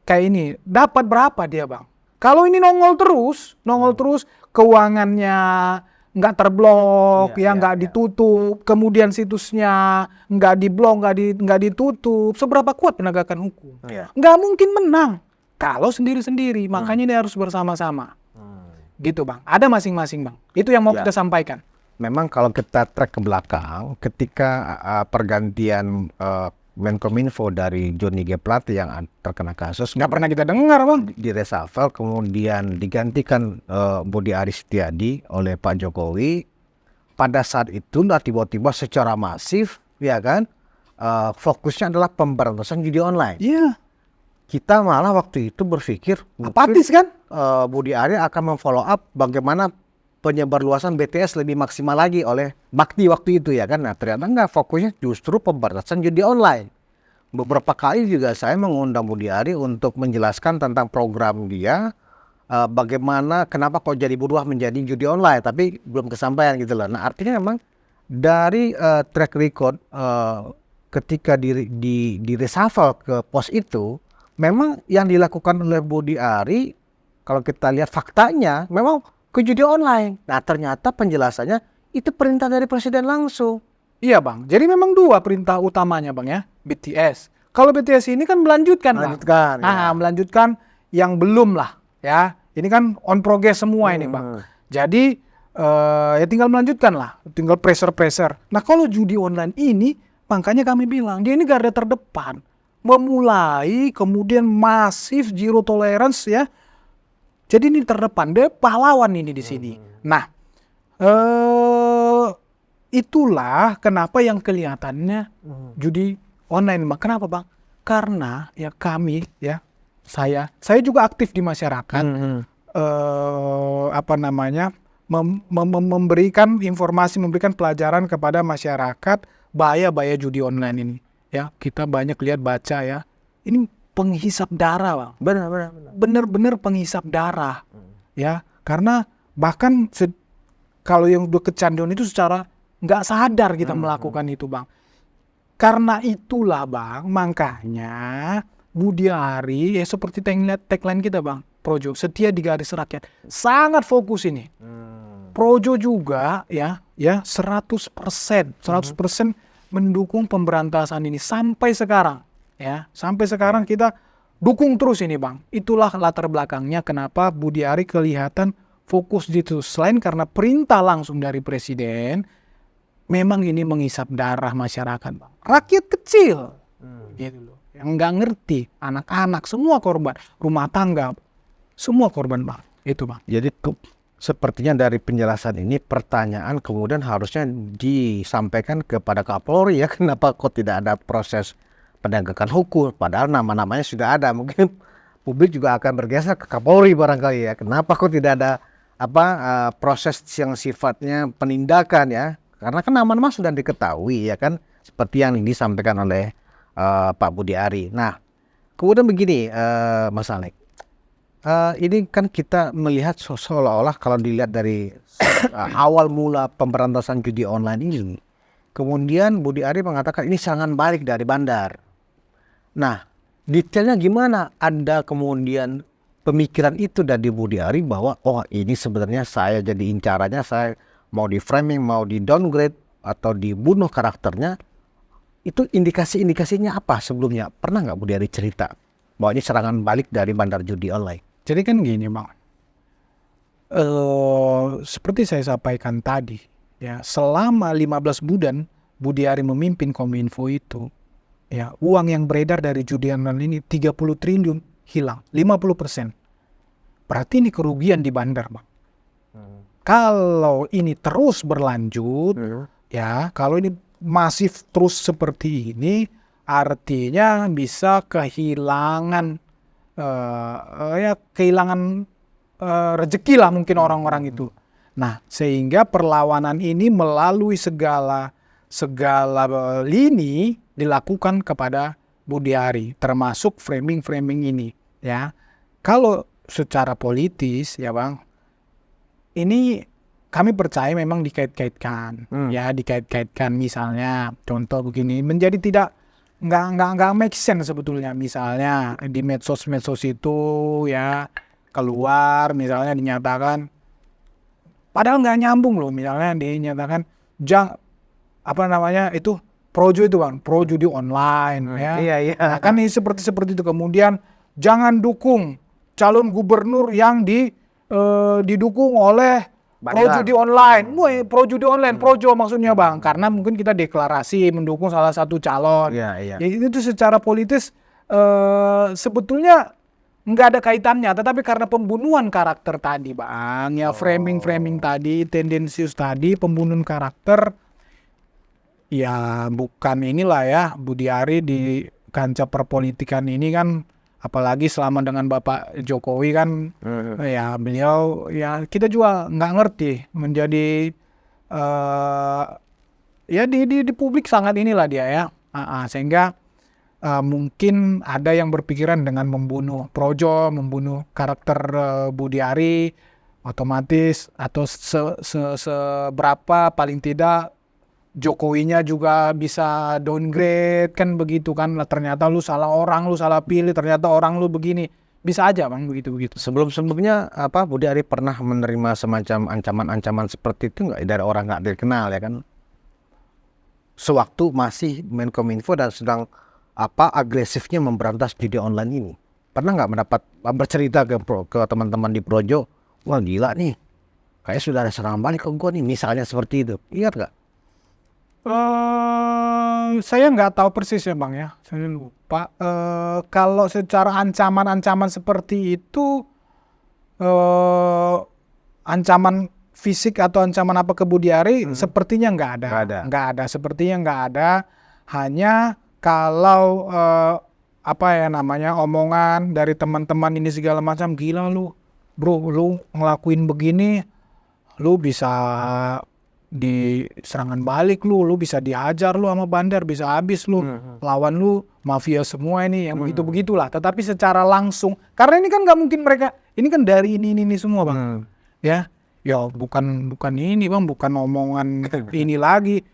kayak ini, dapat berapa dia, Bang? Kalau ini nongol terus, keuangannya nggak terblok, nggak ditutup, kemudian situsnya nggak diblok, nggak ditutup, seberapa kuat penegakan hukum? Nggak mungkin menang kalau sendiri-sendiri, makanya ini harus bersama-sama. Gitu, Bang. Ada masing-masing, Bang. Itu yang mau kita sampaikan. Memang kalau kita track ke belakang, ketika pergantian Menkominfo dari Johnny G. Plate yang terkena kasus, Nggak pernah kita dengar, Bang. di reshuffle, kemudian digantikan Budi Aris Setiadi oleh Pak Jokowi. Pada saat itu tiba-tiba secara masif, ya kan, fokusnya adalah pemberantasan judi online. Iya. Kita malah waktu itu berpikir Apatis kan? Budi Ari akan memfollow up bagaimana penyebarluasan BTS lebih maksimal lagi oleh Bakti waktu itu ya kan. Nah ternyata enggak, fokusnya justru pemberantasan judi online. Beberapa kali juga saya mengundang Budi Ari untuk menjelaskan tentang program dia, bagaimana kenapa kok jadi berubah menjadi judi online, tapi belum kesampaian gitu loh. Nah artinya memang dari track record ketika di reshuffle ke pos itu, memang yang dilakukan oleh Budi Ari, kalau kita lihat faktanya, memang ke judi online. Nah ternyata penjelasannya itu perintah dari presiden langsung. Iya, Bang. Jadi memang 2 perintah utamanya, Bang ya. BTS. Kalau BTS ini kan melanjutkan, Bang. Melanjutkan yang belum lah, ya. Ini kan on progress semua ini, Bang. Jadi ya tinggal melanjutkan lah, tinggal pressure. Nah kalau judi online ini, makanya kami bilang dia ini garda terdepan, memulai kemudian masif zero tolerance ya. Jadi ini terdepan, dia pahlawan ini di sini. Nah, itulah kenapa yang kelihatannya judi online, Bang. Kenapa, Bang? Karena ya kami ya, saya juga aktif di masyarakat. Memberikan informasi, memberikan pelajaran kepada masyarakat bahaya judi online ini. Ya, kita banyak lihat, baca ya. Ini penghisap darah, Bang. Bener-bener penghisap darah. Ya, karena bahkan kalau yang udah kecanduan itu secara nggak sadar kita melakukan itu, Bang. Karena itulah, Bang, makanya Budi Ari ya seperti tagline kita, Bang. Projo, setia di garis rakyat. Sangat fokus ini. Projo juga ya ya 100% mendukung pemberantasan ini sampai sekarang. Ya, sampai sekarang kita dukung terus ini Bang. Itulah latar belakangnya kenapa Budi Ari kelihatan fokus di itu. Selain karena perintah langsung dari Presiden, memang ini mengisap darah masyarakat Bang. Rakyat kecil, gitu loh. Yang nggak ngerti, anak-anak, semua korban, rumah tangga, semua korban Bang. Itu Bang. Jadi sepertinya dari penjelasan ini pertanyaan kemudian harusnya disampaikan kepada Kapolri ya, kenapa kok tidak ada proses penegakan hukum padahal nama-namanya sudah ada. Mungkin publik juga akan bergeser ke Kapolri barangkali ya, kenapa kok tidak ada proses yang sifatnya penindakan ya, karena kan nama-nama sudah diketahui ya kan, seperti yang disampaikan oleh Pak Budi Ari. Nah kemudian begini Mas Alek, ini kan kita melihat seolah-olah kalau dilihat dari awal mula pemberantasan judi online ini, kemudian Budi Ari mengatakan ini serangan balik dari bandar. Nah, detailnya gimana? Ada kemudian pemikiran itu dari Budi Ari bahwa oh ini sebenarnya saya jadi incarannya, saya mau di framing, mau di downgrade atau dibunuh karakternya. Itu indikasi-indikasinya apa sebelumnya? Pernah nggak Budi Ari cerita bahwa ini serangan balik dari bandar judi online? Jadi kan gini Bang, seperti saya sampaikan tadi, ya selama 15 bulan Budi Ari memimpin Kominfo itu, ya uang yang beredar dari judi online ini 30 triliun hilang, 50%. Berarti ini kerugian di bandar Bang. Kalau ini terus berlanjut, ya kalau ini masif terus seperti ini, artinya bisa kehilangan kehilangan rezeki lah mungkin orang-orang itu. Nah, sehingga perlawanan ini melalui segala lini dilakukan kepada Budi Ari, termasuk framing ini, ya. Kalau secara politis, ya Bang, ini kami percaya memang dikait-kaitkan, ya dikait-kaitkan. Misalnya, contoh begini, menjadi nggak make sense sebetulnya. Misalnya di medsos itu ya keluar misalnya dinyatakan padahal nggak nyambung loh, misalnya dinyatakan itu projo itu Bang, pro judi online ya. Iya. Nah, kan ini seperti itu. Kemudian jangan dukung calon gubernur yang didukung oleh pro judi online. Pro judi online, projo maksudnya Bang, karena mungkin kita deklarasi mendukung salah satu calon. Iya. Ya, itu secara politis sebetulnya nggak ada kaitannya, tetapi karena pembunuhan karakter tadi Bang, ya framing tadi, tendensius tadi, pembunuhan karakter, ya bukan inilah ya Budi Ari di kancah perpolitikan ini kan, apalagi selama dengan Bapak Jokowi kan, ya beliau ya kita juga nggak ngerti menjadi ya di publik sangat inilah dia ya, sehingga mungkin ada yang berpikiran dengan membunuh projo, membunuh karakter Budi Ari, otomatis atau seberapa paling tidak Jokowinya juga bisa downgrade kan begitu kan. Ternyata lu salah orang, lu salah pilih, ternyata orang lu begini. Bisa aja Bang begitu. Sebelumnya Budi Ari pernah menerima semacam ancaman-ancaman seperti itu nggak dari orang nggak dikenal ya kan? Sewaktu masih Menkominfo dan sedang agresifnya memberantas judi online ini, pernah nggak mendapat bercerita ke teman-teman di Projo, wah gila nih, kayak sudah ada serangan balik ke gue nih, misalnya seperti itu, ingat nggak? Saya nggak tahu persis ya Bang ya, saya lupa. Kalau secara ancaman seperti itu, ancaman fisik atau ancaman apa ke Budi Ari, sepertinya nggak ada. Sepertinya nggak ada. Hanya kalau omongan dari teman-teman ini segala macam, gila lu bro, lu ngelakuin begini, lu bisa di serangan balik, lu bisa dihajar lu sama bandar, bisa habis lu, lawan lu mafia semua ini yang begitulah. Tetapi secara langsung, karena ini kan nggak mungkin mereka, ini kan dari ini semua Bang, ya bukan ini Bang, bukan omongan ini lagi,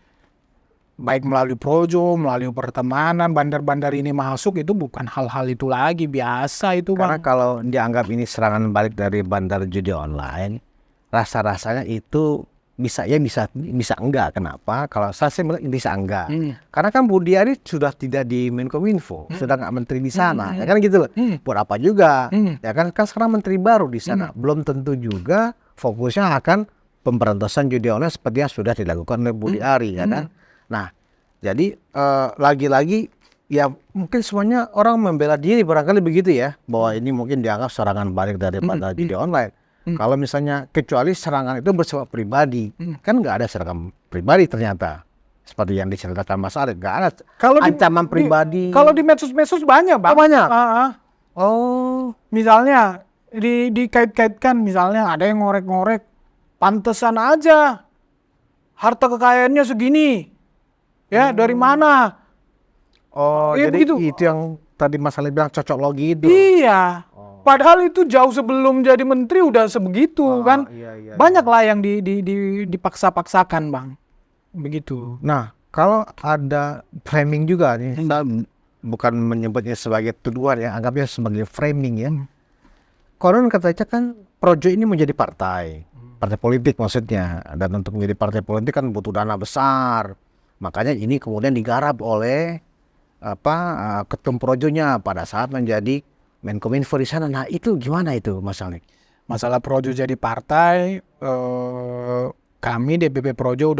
baik melalui projo, melalui pertemanan, bandar-bandar ini masuk, itu bukan hal-hal itu lagi, biasa itu Bang. Karena kalau dianggap ini serangan balik dari bandar judi online, rasa-rasanya itu bisa ya bisa enggak. Kenapa? Kalau saya sih bisa enggak. Hmm. Karena kan Budiari sudah tidak di Menkominfo, sudah nggak menteri di sana, ya kan gitu loh. Buat apa juga? Ya kan sekarang menteri baru di sana, belum tentu juga fokusnya akan pemberantasan judi online seperti yang sudah dilakukan oleh Budiari, ya kan. Nah, jadi lagi-lagi ya mungkin semuanya orang membela diri barangkali begitu ya, bahwa ini mungkin dianggap serangan balik daripada judi online. Kalau misalnya kecuali serangan itu bersifat pribadi, kan nggak ada serangan pribadi ternyata. Seperti yang diceritakan Mas Arief, nggak ada ancaman pribadi. Kalau di medsos banyak, Bang. Oh, banyak. Oh, misalnya dikait-kaitkan, misalnya ada yang ngorek-ngorek, pantesan aja harta kekayaannya segini, ya dari mana? Oh, Iya, jadi begitu. itu yang tadi Mas Arief bilang cocok logi itu. Iya. Padahal itu jauh sebelum jadi menteri udah sebegitu kan. Iya. Banyak lah yang dipaksa-paksakan, Bang. Begitu. Nah, kalau ada framing juga nih, saya bukan menyebutnya sebagai tuduhan ya, anggapnya sebagai framing ya. Konon katanya kan Projo ini menjadi partai politik maksudnya, dan untuk menjadi partai politik kan butuh dana besar. Makanya ini kemudian digarap oleh ketum Projonya pada saat menjadi Menkominfo di sana. Nah, itu gimana itu Mas Alik? Masalah Projo jadi partai, kami DPP Projo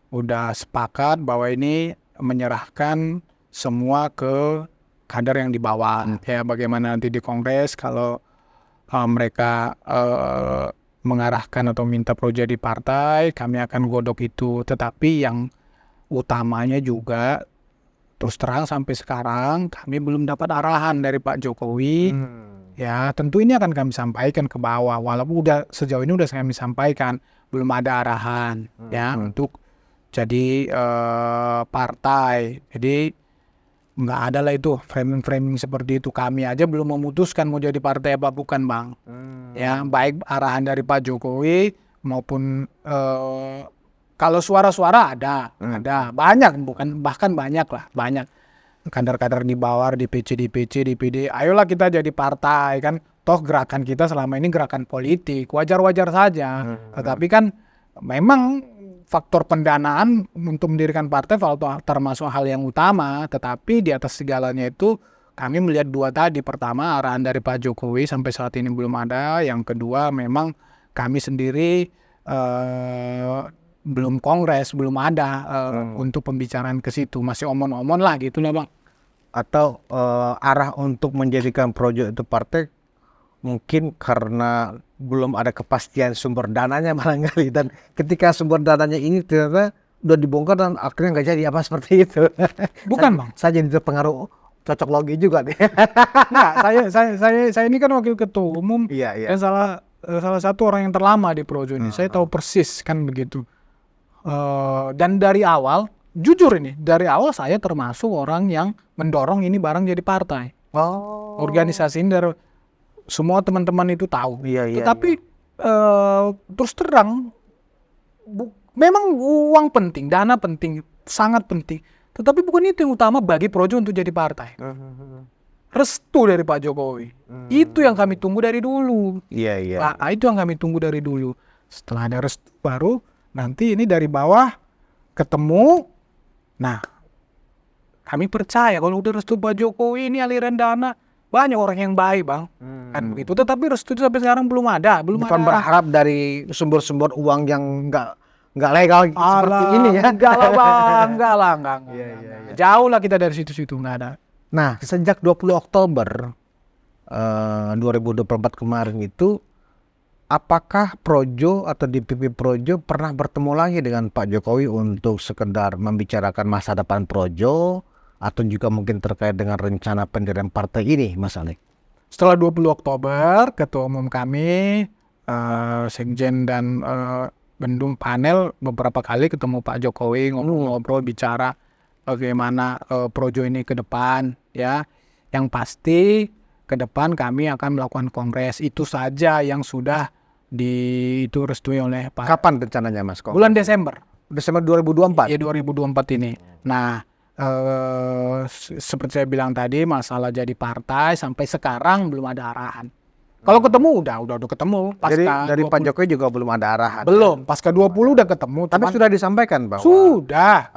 udah sepakat bahwa ini menyerahkan semua ke kader yang di bawah. Ya, bagaimana nanti di Kongres kalau mereka mengarahkan atau minta Projo di partai, kami akan godok itu. Tetapi yang utamanya juga, terus terang sampai sekarang kami belum dapat arahan dari Pak Jokowi. Ya, tentu ini akan kami sampaikan ke bawah. Walaupun sejauh ini udah kami sampaikan, belum ada arahan ya untuk jadi partai. Jadi nggak ada lah itu framing seperti itu. Kami aja belum memutuskan mau jadi partai apa bukan, Bang. Ya, baik arahan dari Pak Jokowi maupun kalau suara-suara ada banyak, bahkan banyak lah, banyak kader-kader di bawah, di PC, DPD, ayolah kita jadi partai kan, toh gerakan kita selama ini gerakan politik, wajar-wajar saja. Tetapi kan memang faktor pendanaan untuk mendirikan partai termasuk hal yang utama, tetapi di atas segalanya itu kami melihat dua tadi. Pertama, arahan dari Pak Jokowi sampai saat ini belum ada. Yang kedua, memang kami sendiri belum kongres, belum ada untuk pembicaraan ke situ, masih omon-omon lah gitu lah, Bang. Atau arah untuk menjadikan Projo itu partai mungkin karena belum ada kepastian sumber dananya barangkali, dan ketika sumber dananya ini ternyata udah dibongkar dan akhirnya nggak jadi apa seperti itu. Bukan, Bang. Saya jadi terpengaruh cocok logi juga nih. Nah, saya ini kan wakil ketua umum. Iya. Dan salah satu orang yang terlama di Projo ini. Saya tahu persis kan begitu. Dan dari awal, jujur ini, dari awal saya termasuk orang yang mendorong ini barang jadi partai. Organisasi ini dari semua teman-teman itu tahu. Tetapi terus terang, memang uang penting, dana penting, sangat penting. Tetapi bukan itu yang utama bagi Projo untuk jadi partai. Restu dari Pak Jokowi. Itu yang kami tunggu dari dulu. Iya. Nah, itu yang kami tunggu dari dulu. Setelah ada restu baru, nanti ini dari bawah ketemu. Nah, kami percaya kalau udah restu Pak Jokowi ini aliran dana, banyak orang yang baik, Bang. Kan begitu. Tetapi restu itu sampai sekarang belum ada. Bukan berharap dari sumber-sumber uang yang nggak legal seperti ini ya. Enggak lah, Bang. Enggak. Jauh lah kita dari situ-situ, nggak ada. Nah, sejak 20 Oktober 2024 kemarin itu, apakah Projo atau DPP Projo pernah bertemu lagi dengan Pak Jokowi untuk sekedar membicarakan masa depan Projo atau juga mungkin terkait dengan rencana pendirian partai ini, Mas Alik? Setelah 20 Oktober, Ketua Umum kami, Sekjen dan Bendung panel beberapa kali ketemu Pak Jokowi, ngobrol-ngobrol, bicara bagaimana Projo ini ke depan, ya. Yang pasti ke depan kami akan melakukan kongres. Itu saja yang sudah restui oleh Pak. Kapan rencananya, Mas? Bulan Desember 2024? Ya, 2024 ini. Nah, seperti saya bilang tadi, masalah jadi partai sampai sekarang belum ada arahan. Kalau ketemu udah ketemu. Jadi Pasca dari Pak 20. Jokowi juga belum ada arahan. Belum, pasca 20 udah ketemu. Tapi cuman sudah disampaikan bahwa sudah,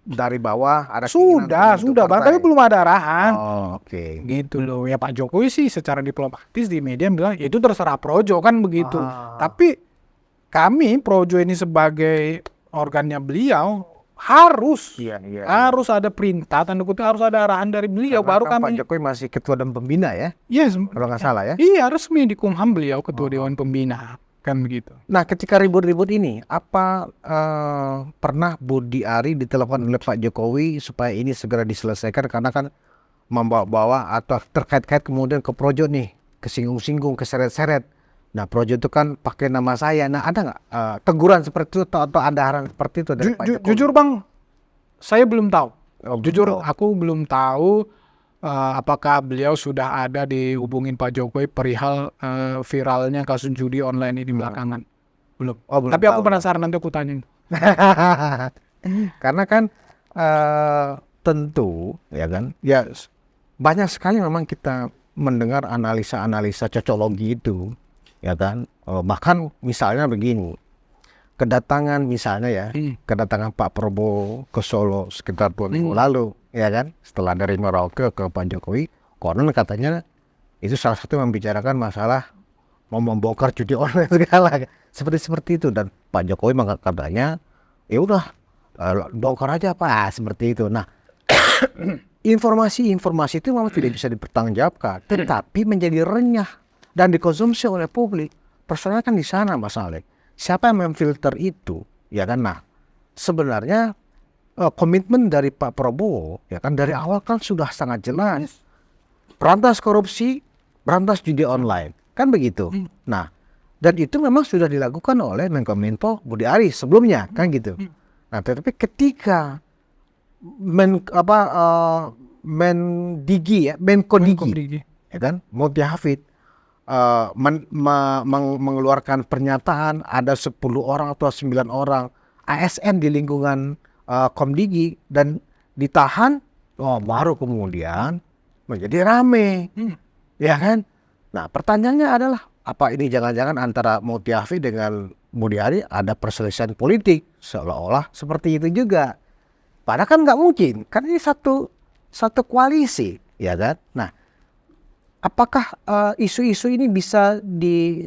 dari bawah ada keinginan untuk membentuk sudah, partai. tapi belum ada arahan. Oh, oke. Gitu loh. Ya Pak Jokowi sih secara diplomatis di media bilang ya itu terserah Projo kan begitu. Tapi kami Projo ini sebagai organnya beliau harus Iya. harus ada perintah, tanda kutip harus ada arahan dari beliau Karena baru kan Pak kami. Jokowi masih ketua dan pembina ya, Yes, kalau nggak salah ya. iya resmi di Kumham beliau ketua Dewan Pembina kan begitu. Nah, ketika ribut-ribut ini, apa pernah Budi Ari ditelepon oleh Pak Jokowi supaya ini segera diselesaikan karena kan membawa-bawa atau terkait-kait kemudian ke Projo nih, kesinggung-singgung, keseret-seret. Nah, Projo itu kan pakai nama saya. Nah, ada nggak teguran seperti itu atau ada arahan seperti itu dari Pak Jokowi? Jujur Bang, saya belum tahu. Oh, Jujur belum. aku belum tahu apakah beliau sudah ada dihubungin Pak Jokowi perihal viralnya kasus judi online ini belakangan. Belum. Oh, belum Tapi aku tahu. penasaran, nanti aku tanya. Karena kan tentu ya kan, ya banyak sekali memang kita mendengar analisa-analisa cocologi itu, ya kan. Bahkan misalnya begini, kedatangan misalnya ya, kedatangan Pak Prabowo ke Solo sekitar 2 minggu lalu, ya kan, setelah dari Merauke ke Pak Jokowi, konon katanya itu salah satu membicarakan masalah mau membongkar judi online segala, seperti itu, dan Pak Jokowi katanya ya udah bongkar aja Pak, seperti itu. Nah, informasi itu memang tidak bisa dipertanggungjawabkan, tetapi menjadi renyah dan dikonsumsi oleh publik. Persoalannya kan di sana Mas Alek. Siapa yang memfilter itu, ya kan? Nah, sebenarnya komitmen dari Pak Prabowo, ya kan, dari awal kan sudah sangat jelas. Berantas korupsi, berantas judi online, kan begitu. Nah, dan itu memang sudah dilakukan oleh Menkominfo Budi Ari sebelumnya, kan gitu. Nah, tetapi ketika Mendigi, ya kan, Mutia Hafid mengeluarkan pernyataan ada 10 orang atau 9 orang ASN di lingkungan Komdigi dan ditahan, baru kemudian menjadi rame, ya kan. Nah, pertanyaannya adalah apa ini jangan-jangan antara Mutia Hafid dengan Budi Ari ada perselisihan politik, seolah-olah seperti itu juga. Padahal kan nggak mungkin, kan ini satu koalisi, ya kan. Nah, apakah isu-isu ini bisa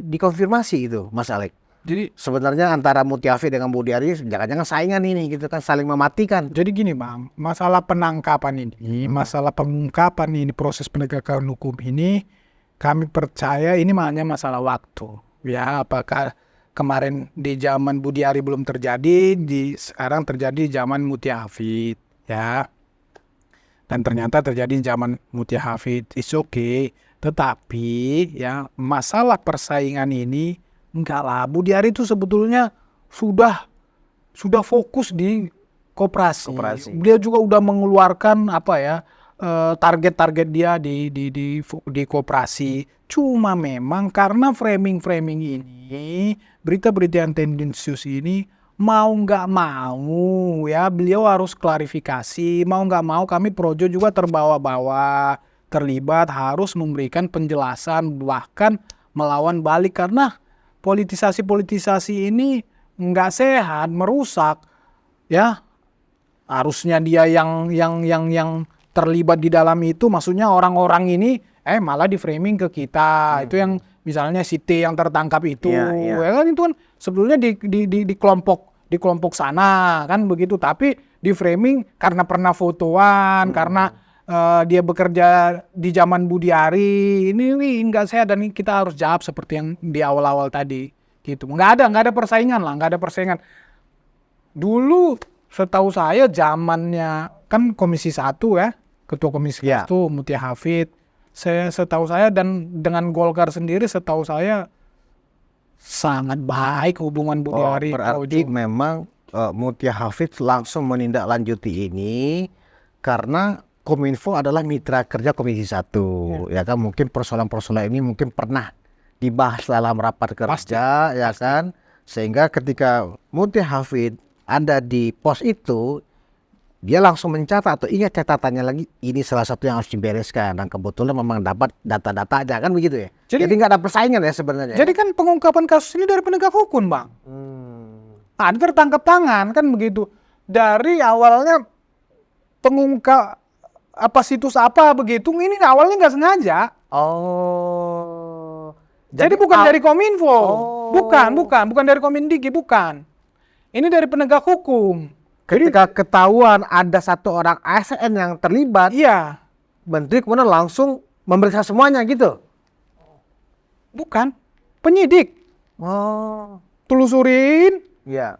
dikonfirmasi itu, Mas Alek? Jadi Sebenarnya antara Mutia Hafid dengan Budi Ari jangan-jangan saingan ini, gitu kan, saling mematikan. Jadi gini Bang, masalah penangkapan ini, masalah pengungkapan ini, proses penegakan hukum ini, kami percaya ini hanya masalah waktu. Ya, apakah kemarin di zaman Budi Ari belum terjadi, sekarang terjadi di zaman Mutia Hafid, ya. Dan ternyata terjadi di zaman Mutia Hafid, it's okay. Tetapi ya masalah persaingan ini enggak lah. Budi Ari itu sebetulnya sudah fokus di koperasi. Dia juga udah mengeluarkan target-target dia di koperasi. Cuma memang karena framing ini, berita-berita yang tendensius ini, mau nggak mau ya beliau harus klarifikasi. Mau nggak mau kami Projo juga terbawa-bawa, terlibat, harus memberikan penjelasan, bahkan melawan balik karena politisasi ini nggak sehat, merusak. Ya, harusnya dia yang terlibat di dalam itu, maksudnya orang-orang ini malah di framing ke kita. Itu yang misalnya si T yang tertangkap itu, ya kan, itu kan sebetulnya di kelompok sana kan begitu, tapi di framing karena pernah fotoan, karena dia bekerja di zaman Budi Ari, ini enggak sehat dan kita harus jawab seperti yang di awal-awal tadi gitu. Nggak ada persaingan lah, nggak ada persaingan. Dulu setahu saya zamannya kan Komisi 1 ya, Ketua Komisi 1 Mutia Hafid. Setahu saya dan dengan Golkar sendiri setahu saya sangat baik hubungan Budi Ari. Berarti memang Mutia Hafid langsung menindaklanjuti ini karena Kominfo adalah mitra kerja Komisi 1, ya kan, mungkin persoalan-persoalan ini mungkin pernah dibahas dalam rapat kerja, ya kan, sehingga ketika Mutia Hafid ada di pos itu, dia langsung mencatat atau ingat catatannya lagi, ini salah satu yang harus dibereskan dan kebetulan memang dapat data-datanya kan begitu ya. Jadi nggak ada persaingan ya sebenarnya. Jadi kan pengungkapan kasus ini dari penegak hukum, Bang. Ada tertangkap tangan kan begitu. Dari awalnya pengungkap apa situs apa begitu, ini awalnya nggak sengaja. Oh. Jadi bukan dari Kominfo, bukan dari Komindiki, bukan. Ini dari penegak hukum. Ketika ketahuan ada satu orang ASN yang terlibat, Iya, menteri kemudian langsung memeriksa semuanya gitu. bukan. Penyidik Oh. telusurin, Iya.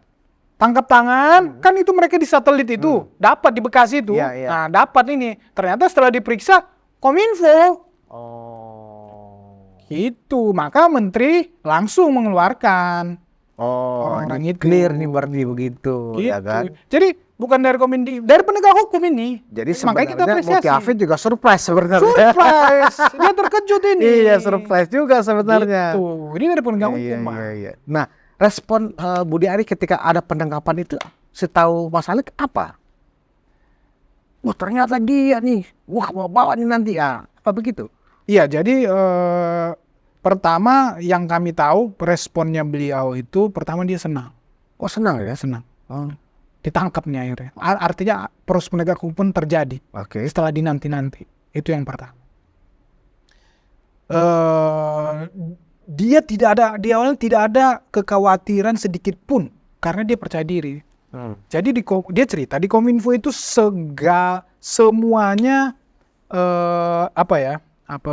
tangkap tangan, kan itu mereka di satelit itu, dapat di Bekasi itu. Iya, iya. Nah, dapat ini. Ternyata setelah diperiksa Kominfo. Oh. Itu, maka menteri langsung mengeluarkan. Oh, Orang ini itu. clear nih berarti begitu, Gitu. ya kan? Jadi bukan dari Komindi, dari penegak hukum ini. Jadi makanya kita sebenarnya apresiasi. Muki Hafid juga surprise sebenarnya. Surprise, dia terkejut ini. Iya, surprise juga sebenarnya. Gitu. Ini dari penegak Iya, hukum, iya, Bang. iya. Nah, respon Budi Ari ketika ada penangkapan itu, setahu Mas Alik apa? Wah, ternyata dia nih. Wah, mau bawa nih nanti ya. Apa begitu? Iya, jadi pertama yang kami tahu responnya beliau itu pertama dia senang, Oh, senang ya? senang. Oh, Ditangkap nih akhirnya. Artinya proses penegak hukum terjadi oke. setelah dinanti-nanti. Itu yang pertama. Dia di awalnya tidak ada kekhawatiran sedikit pun karena dia percaya diri. Jadi dia cerita di Kominfo itu semuanya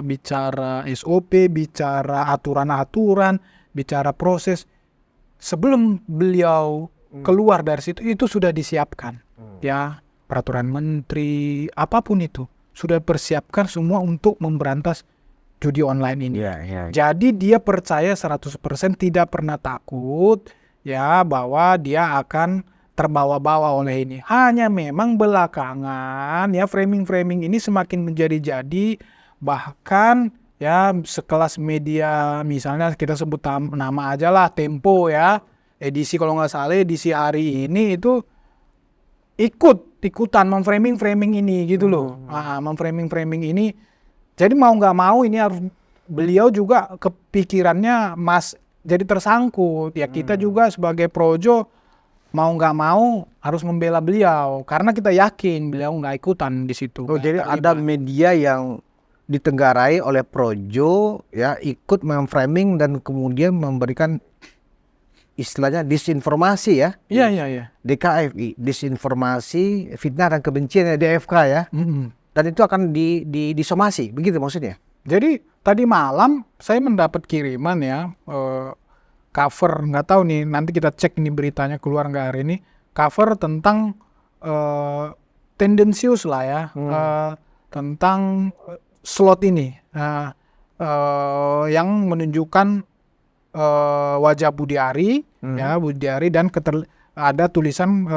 bicara SOP, bicara aturan-aturan, bicara proses sebelum beliau keluar dari situ itu sudah disiapkan. Ya, peraturan menteri, apapun itu sudah persiapkan semua untuk memberantas judi online ini. Iya, iya. Jadi dia percaya 100% tidak pernah takut ya bahwa dia akan terbawa-bawa oleh ini. Hanya memang belakangan ya framing-framing ini semakin menjadi-jadi, bahkan ya sekelas media misalnya kita sebut nama aja lah Tempo ya, edisi kalau nggak salah edisi hari ini itu ikutan memframing ini gitu loh. Memframing ini. Jadi mau nggak mau ini harus beliau juga kepikirannya jadi tersangkut. Ya kita juga sebagai projo mau nggak mau harus membela beliau karena kita yakin beliau nggak ikutan di situ. Oh, jadi ada media yang ditenggarai oleh projo ya ikut memframing dan kemudian memberikan istilahnya disinformasi ya. Iya. DKFI, disinformasi, fitnah dan kebencian ya, DFK ya. Dan itu akan disomasi, begitu maksudnya? Jadi tadi malam saya mendapat kiriman ya, cover, nggak tahu nih nanti kita cek nih beritanya keluar nggak hari ini, cover tentang tendensius lah ya, tentang slot ini yang menunjukkan wajah Budi Ari, ya Budi Ari dan ada tulisan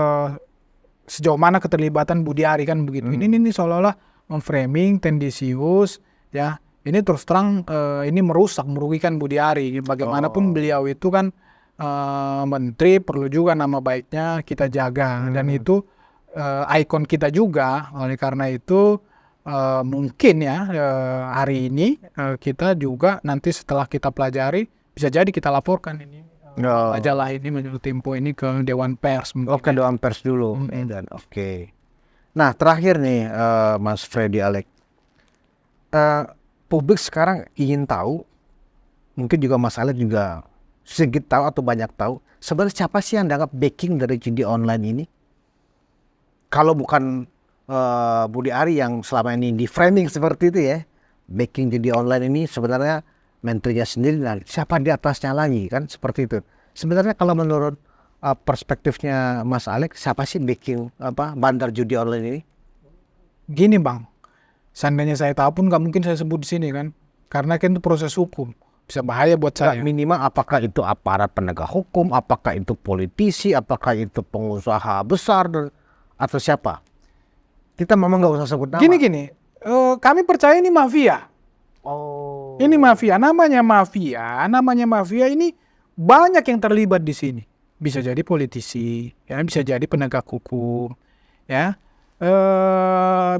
sejauh mana keterlibatan Budi Ari kan begitu. Ini seolah-olah memframing tendensius ya. Ini terus terang ini merugikan Budi Ari. Bagaimanapun beliau itu kan menteri, perlu juga nama baiknya kita jaga dan itu ikon kita juga. Oleh karena itu mungkin ya hari ini kita juga nanti setelah kita pelajari bisa jadi kita laporkan ini majalah ini menurut Tempo ini ke Dewan Pers. Oke, Dewan Pers dulu. Oke. Nah, terakhir nih Mas Freddy Alex. Publik sekarang ingin tahu, mungkin juga Mas Alex juga sedikit tahu atau banyak tahu, sebenarnya siapa sih yang dianggap backing dari judi online ini? Kalau bukan Budi Ari yang selama ini di framing seperti itu ya, backing judi online ini sebenarnya menterinya sendiri, nah, siapa di atasnya lagi kan seperti itu. Sebenarnya kalau menurut perspektifnya Mas Alex, siapa sih backing bandar judi online ini? Gini Bang, seandainya saya tahu pun nggak mungkin saya sebut di sini kan, karena kan itu proses hukum, bisa bahaya buat saya. Minimal apakah itu aparat penegak hukum, apakah itu politisi, apakah itu pengusaha besar atau siapa? Kita memang nggak usah sebut nama. Gini, kami percaya ini mafia. Oh. Ini mafia, namanya mafia ini banyak yang terlibat di sini. Bisa jadi politisi, ya, bisa jadi penegak hukum, ya.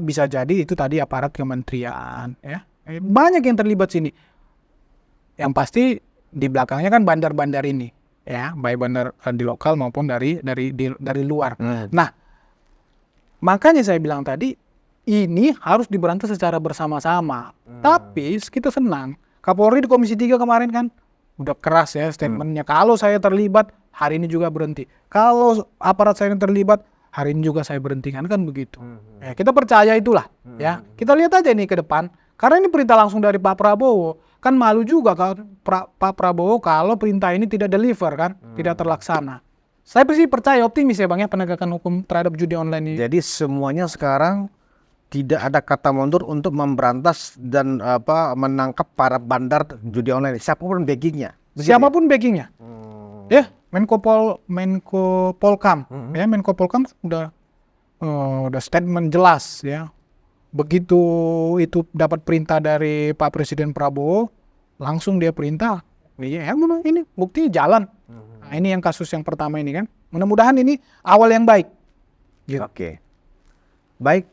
bisa jadi itu tadi aparat kementerian, ya. Banyak yang terlibat sini. Yang pasti di belakangnya kan bandar-bandar ini, ya, baik bandar di lokal maupun dari luar. Nah, makanya saya bilang tadi ini harus diberantas secara bersama-sama. Tapi kita senang. Kapolri di Komisi 3 kemarin kan udah keras ya statementnya. Kalau saya terlibat, hari ini juga berhenti. Kalau aparat saya yang terlibat, hari ini juga saya berhentikan, kan begitu. Ya, kita percaya itulah. Ya, kita lihat aja nih ke depan. Karena ini perintah langsung dari Pak Prabowo. Kan malu juga kan Pak Prabowo kalau perintah ini tidak deliver kan, tidak terlaksana. Saya sih percaya, optimis ya Bang ya, penegakan hukum terhadap judi online ini. Jadi semuanya sekarang tidak ada kata mundur untuk memberantas dan menangkap para bandar judi online. Siapapun backingnya. Siapapun backingnya. Ya, Menko Polkam, ya Menko Polkam udah statement jelas ya. Begitu itu dapat perintah dari Pak Presiden Prabowo, langsung dia perintah. Ya memang ini buktinya jalan. Nah, ini yang kasus yang pertama ini kan. Mudah-mudahan ini awal yang baik. Gitu. Oke. Baik,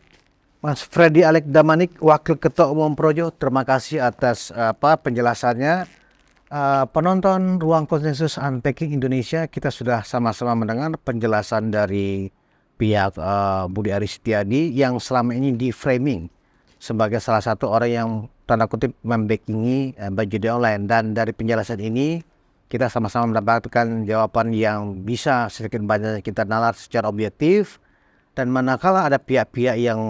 Mas Freddy Alek Damanik, Wakil Ketua Umum Projo, terima kasih atas penjelasannya. Penonton Ruang Konsensus Unpacking Indonesia, kita sudah sama-sama mendengar penjelasan dari pihak Budi Aris Setiadi yang selama ini di framing sebagai salah satu orang yang tanda kutip membackingi judi online, dan dari penjelasan ini kita sama-sama mendapatkan jawaban yang bisa sedikit banyak kita nalar secara objektif. Dan manakala ada pihak-pihak yang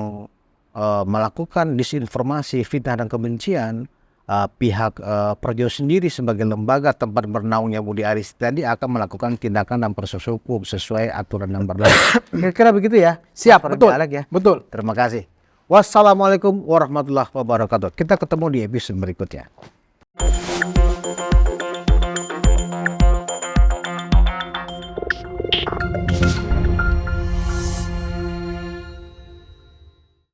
melakukan disinformasi, fitnah dan kebencian, pihak Projo sendiri sebagai lembaga tempat bernaungnya Budi Aris tadi akan melakukan tindakan dan proses hukum sesuai aturan yang berlaku. Kira-kira begitu ya? Siap, Mas betul. Alek ya? Betul. Terima kasih. Wassalamualaikum warahmatullahi wabarakatuh. Kita ketemu di episode berikutnya.